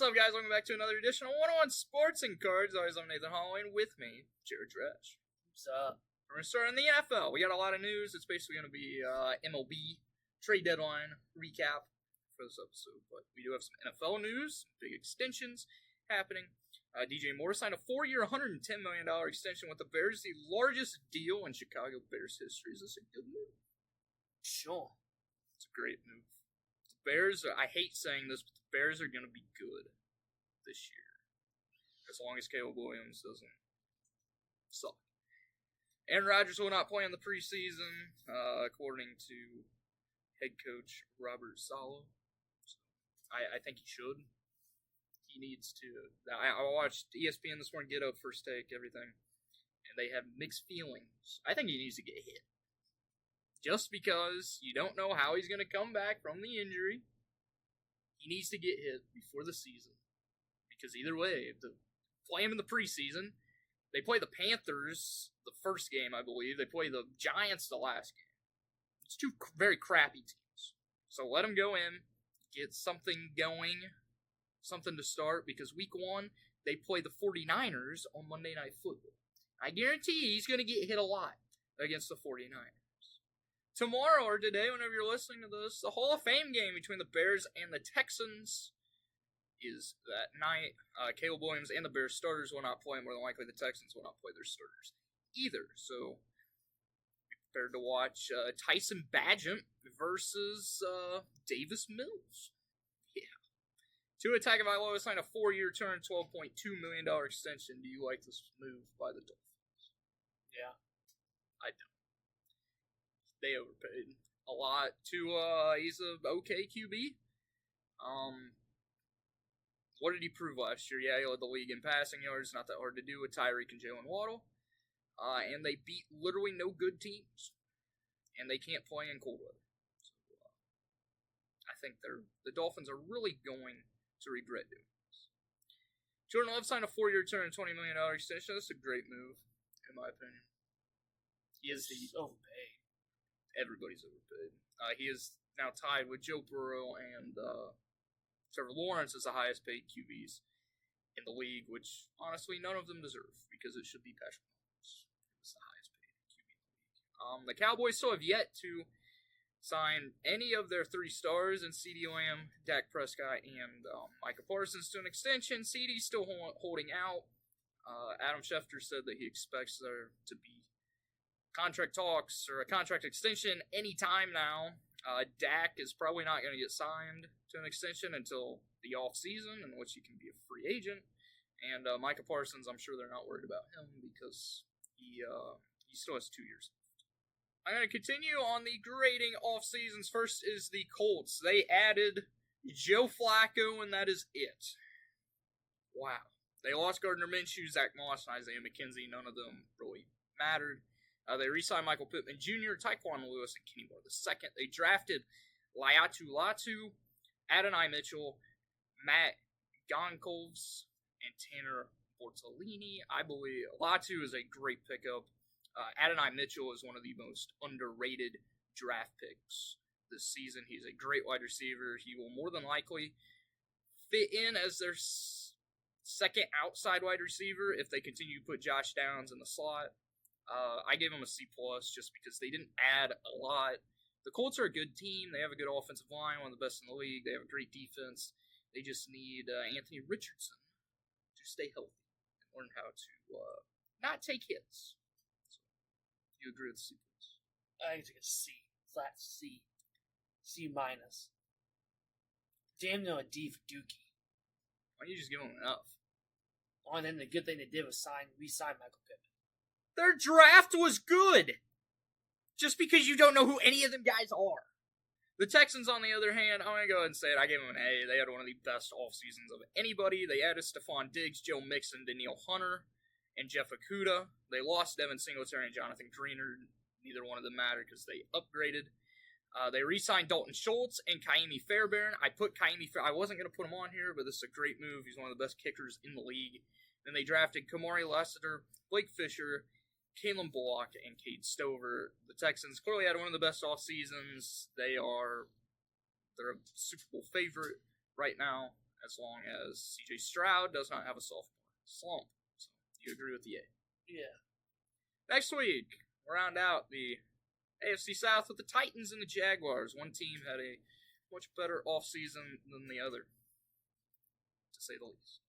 up, guys? Welcome back to another edition of 101 Sports and Cards. Always, I'm Nathan Holloway, with me, Jared Dresch. What's up? We're going to start in the NFL. We got a lot of news. It's basically going to be MLB trade deadline recap for this episode. But we do have some NFL news, big extensions happening. DJ Moore signed a 4-year, $110 million extension with the Bears, the largest deal in Chicago Bears history. Is this a good move? Sure. It's a great move. The Bears, I hate saying this, but the Bears are going to be good this year. As long as Caleb Williams doesn't suck. Aaron Rodgers will not play in the preseason, according to head coach Robert Saleh. So I think he should. He needs to. I watched ESPN this morning, Get Up, First Take, everything, and they have mixed feelings. I think he needs to get hit. Just because you don't know how he's going to come back from the injury, he needs to get hit before the season. Because either way, if they play him in the preseason, they play the Panthers the first game, I believe. They play the Giants the last game. It's two very crappy teams. So let him go in, get something going, something to start, because week 1, they play the 49ers on Monday Night Football. I guarantee he's going to get hit a lot against the 49ers. Tomorrow or today, whenever you're listening to this, the Hall of Fame game between the Bears and the Texans is that night. Caleb Williams and the Bears starters will not play. More than likely, the Texans will not play their starters either. So, be prepared to watch Tyson Bagent versus Davis Mills. Yeah. Tua Tagovailoa signed a 4-year term, $12.2 million extension. Do you like this move by the Dolphins? Yeah. I don't. They overpaid a lot to, he's a okay QB. What did he prove last year? Yeah, he led the league in passing yards, not that hard to do with Tyreek and Jalen Waddle. And they beat literally no good teams. And they can't play in cold weather. So, I think the Dolphins are really going to regret doing this. Jordan Love signed a 4-year term, $20 million extension. That's a great move, in my opinion. He is overpaid. Everybody's overpaid. He is now tied with Joe Burrow and Trevor Lawrence as the highest paid QBs in the league, which honestly none of them deserve, because it should be Patrick Mahomes. It's the highest paid QB in the league. The Cowboys still have yet to sign any of their 3 stars in CeeDee Lamb, Dak Prescott, and Micah Parsons to an extension. CeeDee's still holding out. Adam Schefter said that he expects there to be contract talks or a contract extension anytime now. Dak is probably not going to get signed to an extension until the off-season, in which he can be a free agent. And Micah Parsons, I'm sure they're not worried about him because he still has 2 years left. I'm going to continue on the grading off-seasons. First is the Colts. They added Joe Flacco, and that is it. Wow. They lost Gardner Minshew, Zach Moss, and Isaiah McKenzie. None of them really mattered. They re-signed Michael Pittman Jr., Tyquan Lewis, and Kenny Moore II. They drafted Laiatu Latu, Adonai Mitchell, Matt Goncalves, and Tanner Bortolini. I believe Latu is a great pickup. Adonai Mitchell is one of the most underrated draft picks this season. He's a great wide receiver. He will more than likely fit in as their second outside wide receiver if they continue to put Josh Downs in the slot. I gave them a C+, just because they didn't add a lot. The Colts are a good team. They have a good offensive line, one of the best in the league. They have a great defense. They just need Anthony Richardson to stay healthy and learn how to not take hits. So, do you agree with C+? I think it's like a C. Flat C. C-. Damn no a D for Dookie. Why don't you just give them an F? Oh, and then the good thing they did was re-sign Michael Pittman. Their draft was good. Just because you don't know who any of them guys are. The Texans, on the other hand, I'm going to go ahead and say it. I gave them an A. They had one of the best off seasons of anybody. They added Stephon Diggs, Joe Mixon, Danielle Hunter, and Jeff Okudah. They lost Devin Singletary and Jonathan Greenard. Neither one of them mattered because they upgraded. They re-signed Dalton Schultz and Kaimi Fairbairn. I wasn't going to put him on here, but this is a great move. He's one of the best kickers in the league. Then they drafted Kamari Lassiter, Blake Fisher, Kalen Bullock, and Cade Stover. The Texans clearly had one of the best off seasons. They're a Super Bowl favorite right now, as long as C.J. Stroud does not have a sophomore slump. So you agree with the A? Yeah. Next week, round out the AFC South with the Titans and the Jaguars. One team had a much better offseason than the other, to say the least.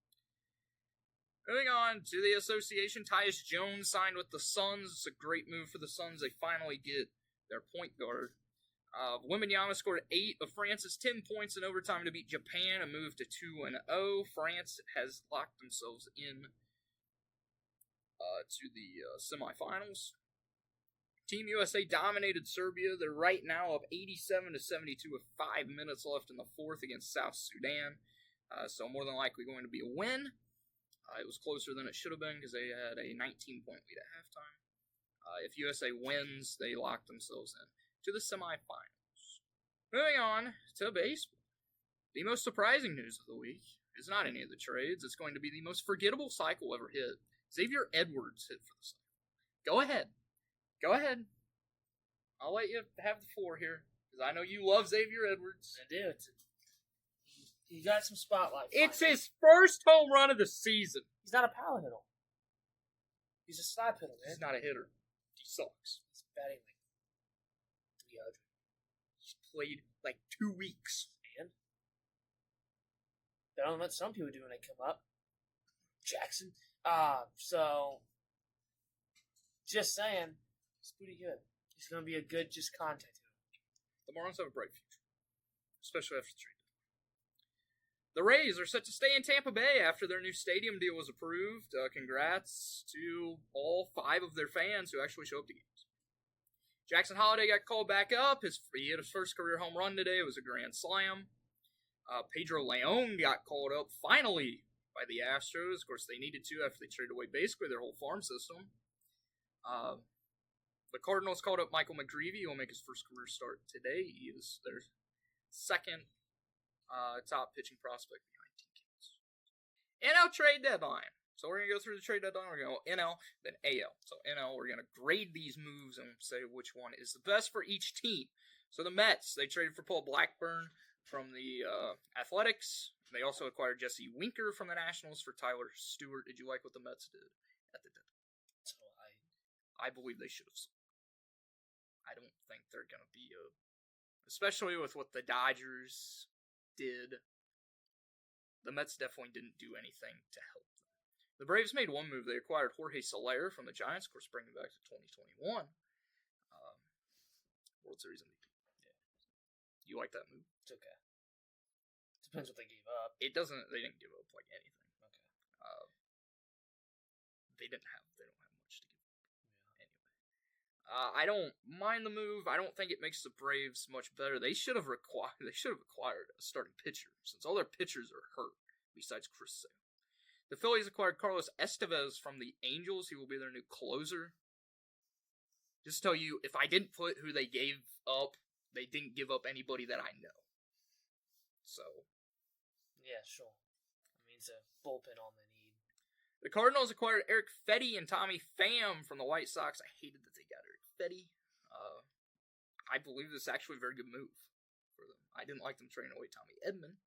Moving on to the association, Tyus Jones signed with the Suns. It's a great move for the Suns. They finally get their point guard. Wembanyama scored 8 of France's 10 points in overtime to beat Japan and move to 2-0. France has locked themselves in to the semifinals. Team USA dominated Serbia. They're right now up 87-72 with 5 minutes left in the fourth against South Sudan. So more than likely going to be a win. It was closer than it should have been because they had a 19-point lead at halftime. If USA wins, they lock themselves in to the semifinals. Moving on to baseball. The most surprising news of the week is not any of the trades. It's going to be the most forgettable cycle ever hit. Xavier Edwards hit for the cycle. Go ahead. Go ahead. I'll let you have the floor here because I know you love Xavier Edwards. I do. He got some spotlight. It's his first home run of the season. He's not a power hitter. He's a slap hitter, man. He's not a hitter. He sucks. He's batting like 300. He's played like 2 weeks. Man. Better than what some people do when they come up. Jackson. So, just saying, he's pretty good. He's going to be a good just contact hitter. The Marlins have a bright future, especially after the trade. The Rays are set to stay in Tampa Bay after their new stadium deal was approved. Congrats to all 5 of their fans who actually show up to games. Jackson Holliday got called back up. He hit his first career home run today. It was a grand slam. Pedro Leon got called up finally by the Astros. Of course, they needed to after they traded away basically their whole farm system. The Cardinals called up Michael McGreevy. He will make his first career start today. He is their second top pitching prospect behind T. Kids. NL trade deadline. So we're going to go through the trade deadline. We're going to go NL, then AL. So NL, we're going to grade these moves and say which one is the best for each team. So the Mets, they traded for Paul Blackburn from the Athletics. They also acquired Jesse Winker from the Nationals for Tyler Stewart. Did you like what the Mets did at the deadline? So I believe they should have sold. I don't think they're going to be especially with what the Dodgers did. The Mets definitely didn't do anything to help them. The Braves made one move. They acquired Jorge Soler from the Giants, of course, bringing back to 2021. World Series MVP. Yeah. You like that move? it's okay. Depends what they gave up. They didn't give up like anything. Okay. They don't have much to give up. Yeah. Anyway. I don't mind the move. I don't think it makes the Braves much better. They should have acquired a starting pitcher since all their pitchers are hurt besides Chris Sale. The Phillies acquired Carlos Estevez from the Angels. He will be their new closer. Just to tell you, if I didn't put who they gave up, they didn't give up anybody that I know. So. Yeah, sure. I mean, it's a bullpen all they need. The Cardinals acquired Eric Fetty and Tommy Pham from the White Sox. I hated that they got Eric Fetty. I believe this is actually a very good move for them. I didn't like them trading away Tommy Edman,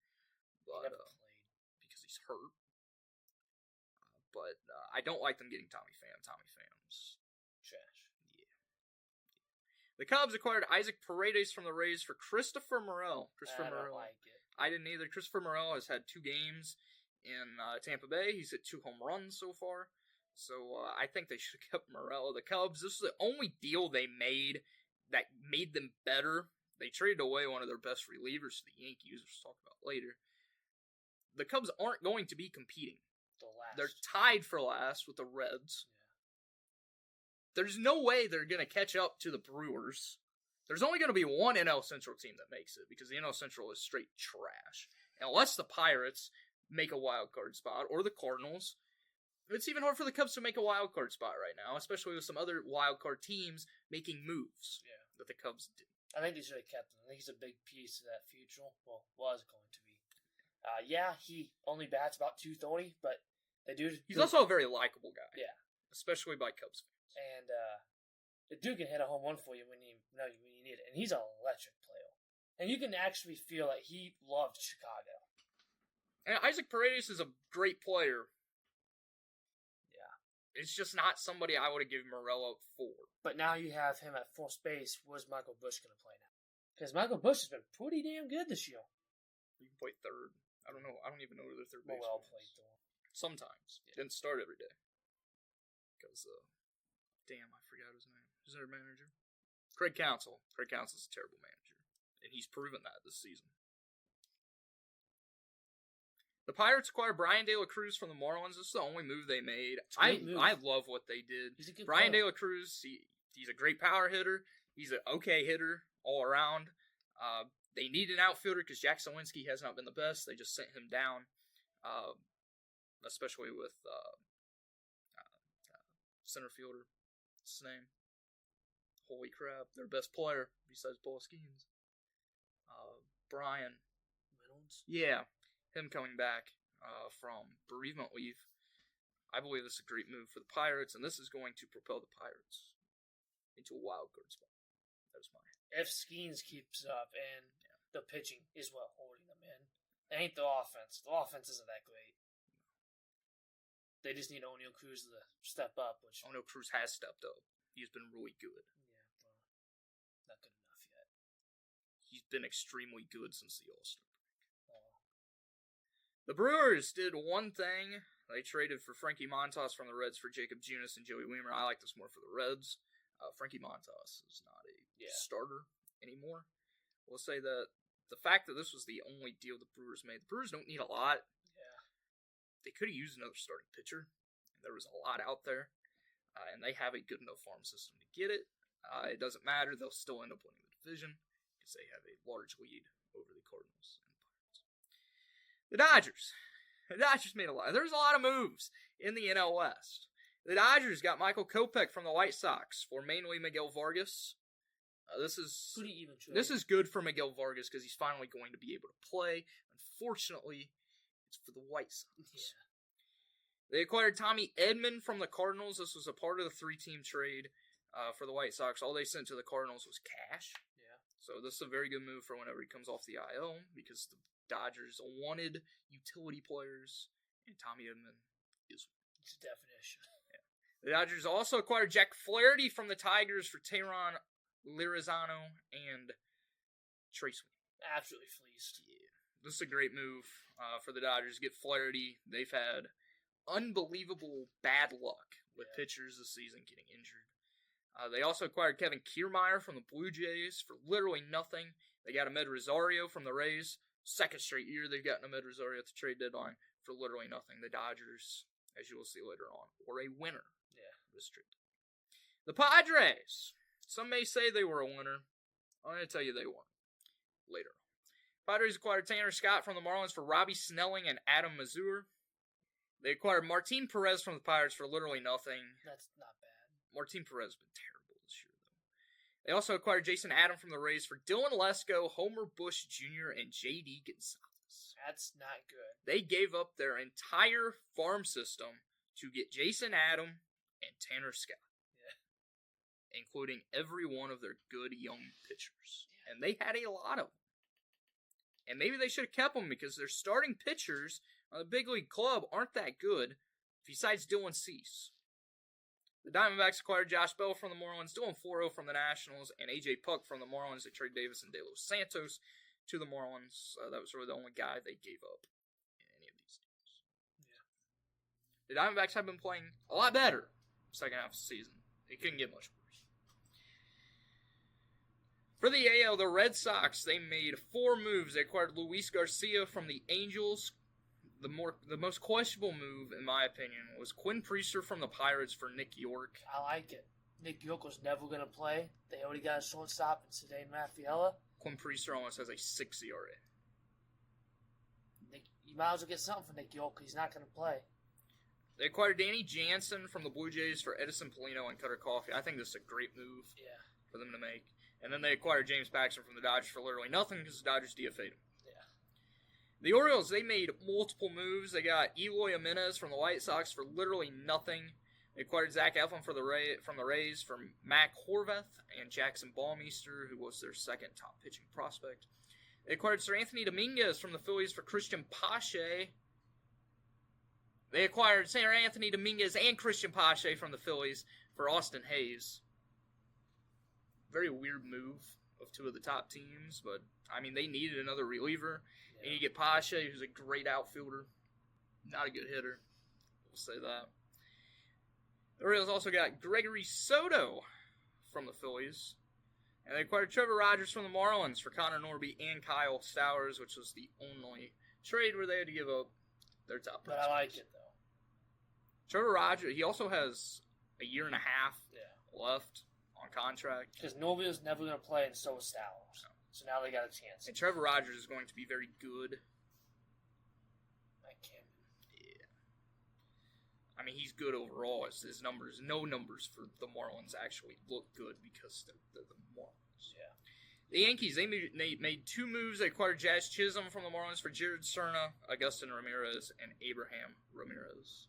but He never played. because he's hurt. But I don't like them getting Tommy Pham. Tommy Pham's Trash. Yeah. The Cubs acquired Isaac Paredes from the Rays for Christopher Morel. I don't like it. I didn't either. Christopher Morel has had 2 games in Tampa Bay. He's hit 2 home runs so far. So I think they should have kept Morel. The Cubs, this is the only deal they made that made them better. They traded away one of their best relievers to the Yankees, which we'll talk about later. The Cubs aren't going to be competing. They're tied for last with the Reds. Yeah. There's no way they're going to catch up to the Brewers. There's only going to be one NL Central team that makes it because the NL Central is straight trash. Unless the Pirates make a wild card spot or the Cardinals. It's even hard for the Cubs to make a wild card spot right now, especially with some other wild card teams making moves that the Cubs did. I think they should have kept him. I think he's a big piece of that future. Well, was going to be. He only bats about 230, but the dude... He's also a very likable guy. Yeah. Especially by Cubs fans. And the dude can hit a home run for you when you need it. And he's an electric player. And you can actually feel like he loved Chicago. And Isaac Paredes is a great player. Yeah. It's just not somebody I would have given Morello for. But now you have him at full space. Where's Michael Bush going to play now? Because Michael Bush has been pretty damn good this year. He can play third. I don't know. I don't even know who their third baseman Morel is. played third. Sometimes. Yeah. Didn't start every day. Because, damn, I forgot his name. Who's their manager? Craig Counsell. Craig Counsell's a terrible manager. And he's proven that this season. The Pirates acquired Brian De La Cruz from the Marlins. This is the only move they made. I love what they did. He's a good Brian player. De La Cruz, he's a great power hitter. He's an okay hitter all around. They need an outfielder because Jack Sawinski has not been the best. They just sent him down, especially with center fielder. What's his name? Holy crap, their best player besides Paul Skeens. Brian Reynolds? Yeah. Him coming back from bereavement leave. I believe this is a great move for the Pirates, and this is going to propel the Pirates into a wild card spot. That's mine. If Skeens keeps up and the pitching is what holding them in, it ain't the offense. The offense isn't that great. They just need O'Neal Cruz to step up, which O'Neal Cruz has stepped up. He's been really good. yeah, but not good enough yet. He's been extremely good since the All-Star. The Brewers did one thing. They traded for Frankie Montas from the Reds for Jacob Junis and Joey Wiemer. I like this more for the Reds. Frankie Montas is not a starter anymore. We'll say that the fact that this was the only deal the Brewers made, the Brewers don't need a lot. Yeah. They could have used another starting pitcher. There was a lot out there. And they have a good enough farm system to get it. It doesn't matter. They'll still end up winning the division because they have a large lead over the Cardinals. The Dodgers. The Dodgers made a lot. There's a lot of moves in the NL West. The Dodgers got Michael Kopech from the White Sox for mainly Miguel Vargas. This is good for Miguel Vargas because he's finally going to be able to play. Unfortunately, it's for the White Sox. Yeah. They acquired Tommy Edman from the Cardinals. This was a part of the 3-team trade for the White Sox. All they sent to the Cardinals was cash. Yeah. So this is a very good move for whenever he comes off the IL because the Dodgers wanted utility players, and Tommy Edman is one. It's a definition. Yeah. The Dodgers also acquired Jack Flaherty from the Tigers for Tehran Lirizano and Trace Wayne. Absolutely fleeced. Yeah. This is a great move for the Dodgers. Get Flaherty. They've had unbelievable bad luck with pitchers this season getting injured. They also acquired Kevin Kiermaier from the Blue Jays for literally nothing. They got Ahmed Rosario from the Rays. Second straight year they've gotten Ahmed Rosario at the trade deadline for literally nothing. The Dodgers, as you will see later on, were a winner of this trade. The Padres. Some may say they were a winner. I'm going to tell you they weren't. Later on. Padres acquired Tanner Scott from the Marlins for Robbie Snelling and Adam Mazur. They acquired Martin Perez from the Pirates for literally nothing. That's not bad. Martin Perez has been terrible this year, though. They also acquired Jason Adam from the Rays for Dylan Lesko, Homer Bush Jr., and J.D. Gonzalez. That's not good. They gave up their entire farm system to get Jason Adam and Tanner Scott. Yeah. Including every one of their good young pitchers. Yeah. And they had a lot of them. And maybe they should have kept them because their starting pitchers on the big league club aren't that good, besides Dylan Cease. The Diamondbacks acquired Josh Bell from the Marlins, Dylan Floro from the Nationals, and A.J. Puck from the Marlins. They traded Davis and De Los Santos to the Marlins. That was really the only guy they gave up in any of these deals. Yeah. The Diamondbacks have been playing a lot better second half of the season. They couldn't get much worse. For the AL, the Red Sox, they made 4 moves. They acquired Luis Garcia from the Angels. The most questionable move, in my opinion, was Quinn Priester from the Pirates for Nick York. I like it. Nick York was never going to play. They already got a shortstop in Cedane Rafaela. Quinn Priester almost has a 6 ERA. You might as well get something for Nick York. He's not going to play. They acquired Danny Jansen from the Blue Jays for Edison Polino and Cutter Coffee. I think this is a great move for them to make. And then they acquired James Paxton from the Dodgers for literally nothing because the Dodgers DFA'd him. The Orioles, they made multiple moves. They got Eloy Jimenez from the White Sox for literally nothing. They acquired Zach Eflin from the Rays for Mac Horvath and Jackson Ballmeister, who was their second top pitching prospect. They acquired Sir Anthony Dominguez from the Phillies for Christian Pache They acquired Sir Anthony Dominguez and Christian Pache from the Phillies for Austin Hayes. Very weird move of two of the top teams, but, I mean, they needed another reliever. Yeah. And you get Pache, who's a great outfielder. Not a good hitter. We'll say that. The Orioles also got Gregory Soto from the Phillies. And they acquired Trevor Rogers from the Marlins for Connor Norby and Kyle Stowers, which was the only trade where they had to give up their top prospects. But I like it, though. Trevor Rogers, he also has a year and a half left on contract. Because Norby was never going to play, and so was Stowers. No. So now they got a chance. And Trevor Rogers is going to be very good. I can't. Yeah. I mean, he's good overall. It's his numbers, no numbers for the Marlins actually look good because they're the Marlins. Yeah. The Yankees, they made two moves. They acquired Jazz Chisholm from the Marlins for Jared Cerna, Augustin Ramirez, and Abraham Ramirez.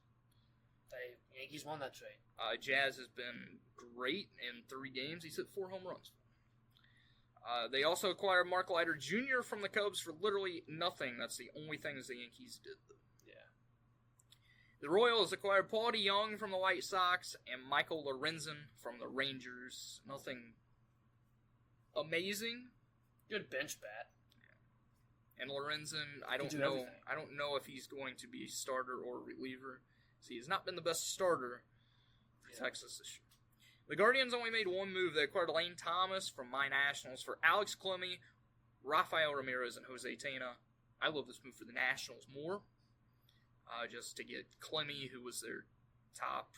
The Yankees won that trade. Jazz has been great in 3 games. He's hit 4 home runs. They also acquired Mark Leiter Jr. from the Cubs for literally nothing. That's the only things the Yankees did. Yeah. The Royals acquired Paul DeYoung from the White Sox and Michael Lorenzen from the Rangers. Nothing amazing. Good bench bat. Yeah. And Lorenzen, I don't know if he's going to be starter or reliever. See, he's not been the best starter for Texas this year. The Guardians only made one move. They acquired Lane Thomas from my Nationals for Alex Clemmie, Rafael Ramirez, and Jose Tena. I love this move for the Nationals more. Just to get Clemmie, who was their top...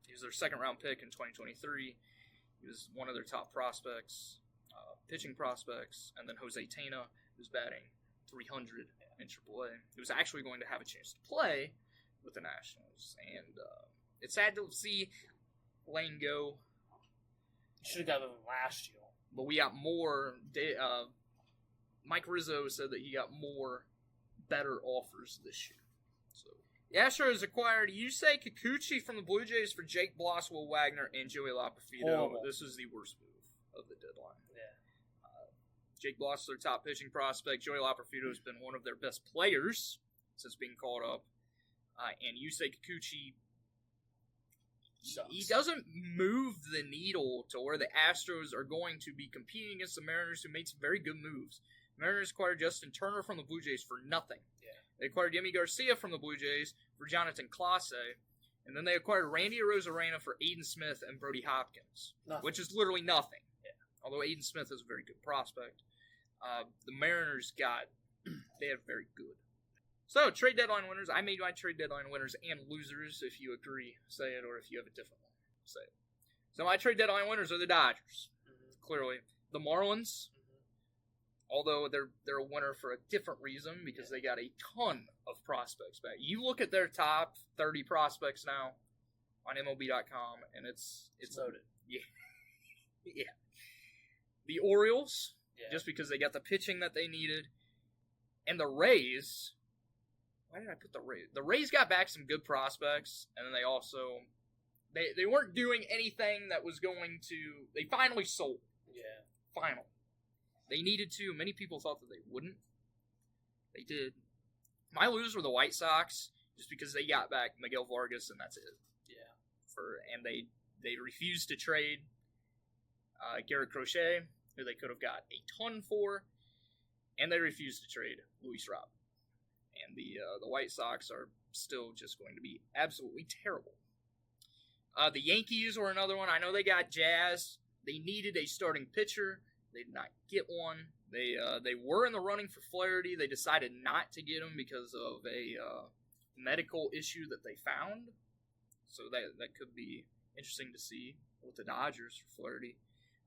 he was their second-round pick in 2023. He was one of their top prospects, pitching prospects. And then Jose Tena, who's batting 300 in AAA. He was actually going to have a chance to play with the Nationals. And it's sad to see Lane go. Should have got him last year. But we got more. Mike Rizzo said that he got more better offers this year. So the Astros acquired Yusei Kikuchi from the Blue Jays for Jake Bloss, Will Wagner, and Joey Lapafito. Horrible. This was the worst move of the deadline. Yeah. Jake Bloss is their top pitching prospect. Joey Lapafito has been one of their best players since being called up. And Yusei Kikuchi, he doesn't move the needle to where the Astros are going to be competing against the Mariners, who made some very good moves. Mariners acquired Justin Turner from the Blue Jays for nothing. Yeah. They acquired Yemi Garcia from the Blue Jays for Jonathan Clase. And then they acquired Randy Arozarena for Aiden Smith and Brody Hopkins, which is literally nothing. Yeah. Although Aiden Smith is a very good prospect. The Mariners they have very good. So, trade deadline winners. I made my trade deadline winners and losers. If you agree, say it, or if you have a different one, say it. So, my trade deadline winners are the Dodgers. Mm-hmm. Clearly. The Marlins, although they're a winner for a different reason, because they got a ton of prospects back. You look at their top 30 prospects now on MLB.com, and it's loaded. Yeah. Yeah. The Orioles, just because they got the pitching that they needed. And the Rays, why did I put the Rays? The Rays got back some good prospects, and then they also, they weren't doing anything that was going to, they finally sold. Yeah. Finally. They needed to. Many people thought that they wouldn't. They did. My losers were the White Sox, just because they got back Miguel Vargas, and that's it. Yeah. And they refused to trade Garrett Crochet, who they could have got a ton for, and they refused to trade Luis Robert. And the White Sox are still just going to be absolutely terrible. The Yankees were another one. I know they got Jazz. They needed a starting pitcher. They did not get one. They were in the running for Flaherty. They decided not to get him because of a medical issue that they found. So that could be interesting to see with the Dodgers for Flaherty.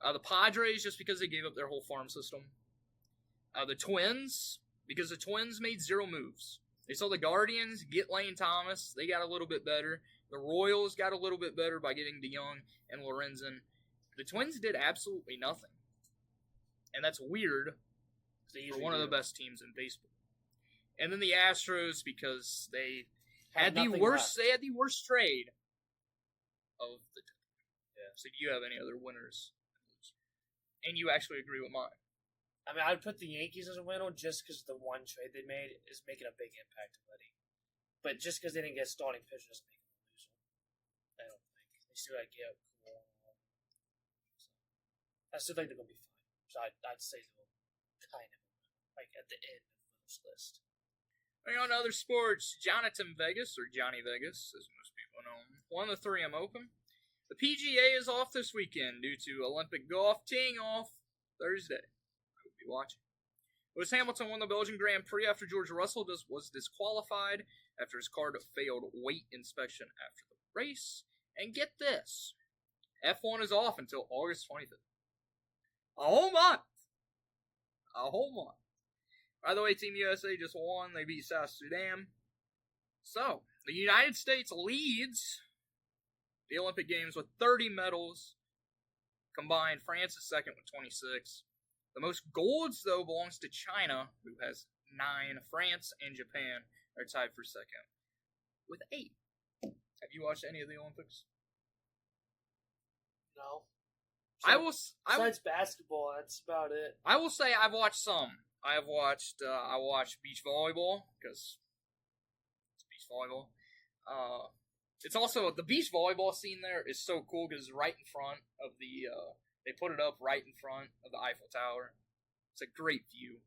The Padres, just because they gave up their whole farm system. The Twins, because the Twins made 0 moves. They saw the Guardians get Lane Thomas. They got a little bit better. The Royals got a little bit better by getting DeYoung and Lorenzen. The Twins did absolutely nothing. And that's weird for one of the best teams in baseball. And then the Astros, because they had the worst trade of the time. Yeah. So do you have any other winners? And you actually agree with mine. I mean, I'd put the Yankees as a winner just because the one trade they made is making a big impact already. but just because they didn't get starting pitcher doesn't make them a loser. I don't think. They still got to get cool. I still think they're going to be fine. So I'd say they'll kind of like at the end of this list. On other sports, Jonathan Vegas, or Johnny Vegas, as most people know him, won the 3M Open. The PGA is off this weekend due to Olympic golf teeing off Thursday. I will be watching. Lewis Hamilton won the Belgian Grand Prix after George Russell was disqualified after his car failed weight inspection after the race. And get this, F1 is off until August 25th. A whole month. A whole month. By the way, Team USA just won. They beat South Sudan. So, the United States leads the Olympic Games with 30 medals. Combined, France is second with 26. The most golds, though, belongs to China, who has 9. France and Japan are tied for second with 8. Have you watched any of the Olympics? No. Besides basketball, that's about it. I will say I've watched some. I watched beach volleyball, because it's beach volleyball. It's also, the beach volleyball scene there is so cool, because right in front of they put it up right in front of the Eiffel Tower. It's a great view.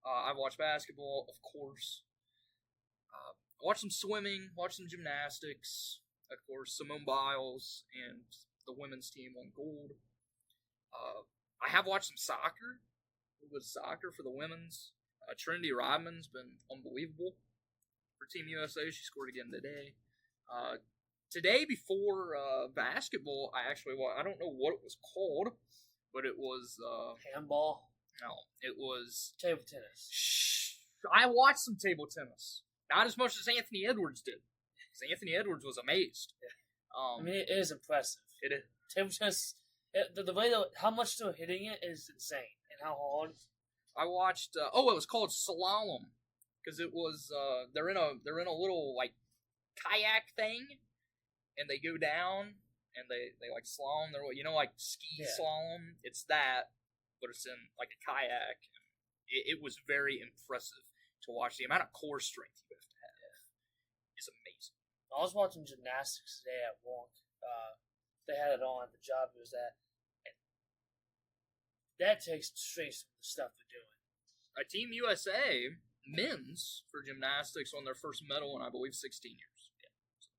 I've watched basketball, of course. I watched some swimming, watched some gymnastics. Of course, Simone Biles and the women's team won gold. I have watched some soccer. With soccer for the women's. Trinity Rodman's been unbelievable for Team USA. She scored again today. Today, before basketball, I don't know what it was called, but it was... handball? No, it was... Table tennis. Shh. I watched some table tennis. Not as much as Anthony Edwards did. Because Anthony Edwards was amazed. I mean, it is impressive. It is. Table tennis, the way how much they're hitting it is insane. And how hard. I watched, it was called slalom. Because it was, they're in a little, like, kayak thing. And they go down, and they like, slalom. They're, like, ski slalom. It's that, but it's in, like, a kayak. It was very impressive to watch. The amount of core strength you have to have is amazing. I was watching gymnastics today at work. They had it on at the job. It was that takes strength from the stuff they're doing. Team USA men's for gymnastics won their first medal in, I believe, 16 years. Yeah. So,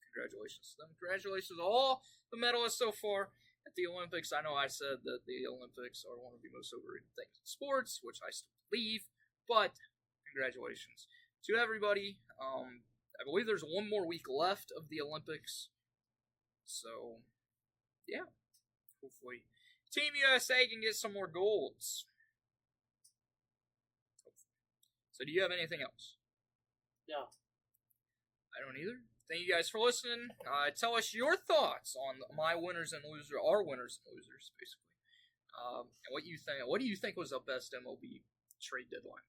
congratulations to them. Congratulations to all the medalists so far at the Olympics. I know I said that the Olympics are one of the most overrated things in sports, which I still believe, but congratulations to everybody. I believe there's one more week left of the Olympics. So, yeah. Hopefully, Team USA can get some more golds. So, do you have anything else? No. I don't either. Thank you guys for listening. Tell us your thoughts on my winners and losers, our winners and losers, basically. And what you think. What do you think was the best MLB trade deadline?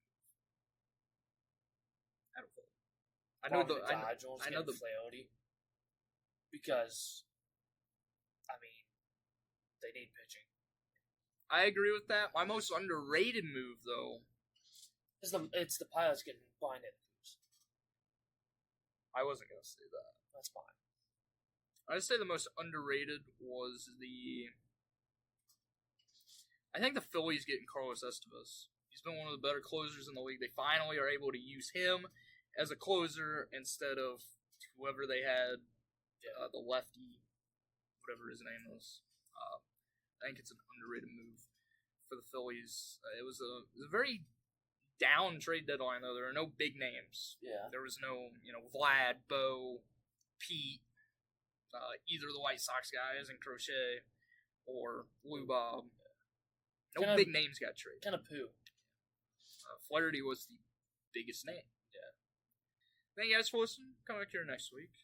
I know the Flaherty, because I mean they need pitching. I agree with that. My most underrated move, though, it's the Pilots getting blinded. I wasn't gonna say that. That's fine. I'd say the most underrated was I think the Phillies getting Carlos Estevez. He's been one of the better closers in the league. They finally are able to use him as a closer instead of whoever they had, the lefty, whatever his name was. I think it's an underrated move for the Phillies. It was a very down trade deadline, though. There are no big names. Yeah. There was no, Vlad, Bo, Pete, either of the White Sox guys in Crochet or Lou Bob. No big names got traded. Kind of poo. Flaherty was the biggest name. Yeah. Thank you guys for listening. Come back here next week.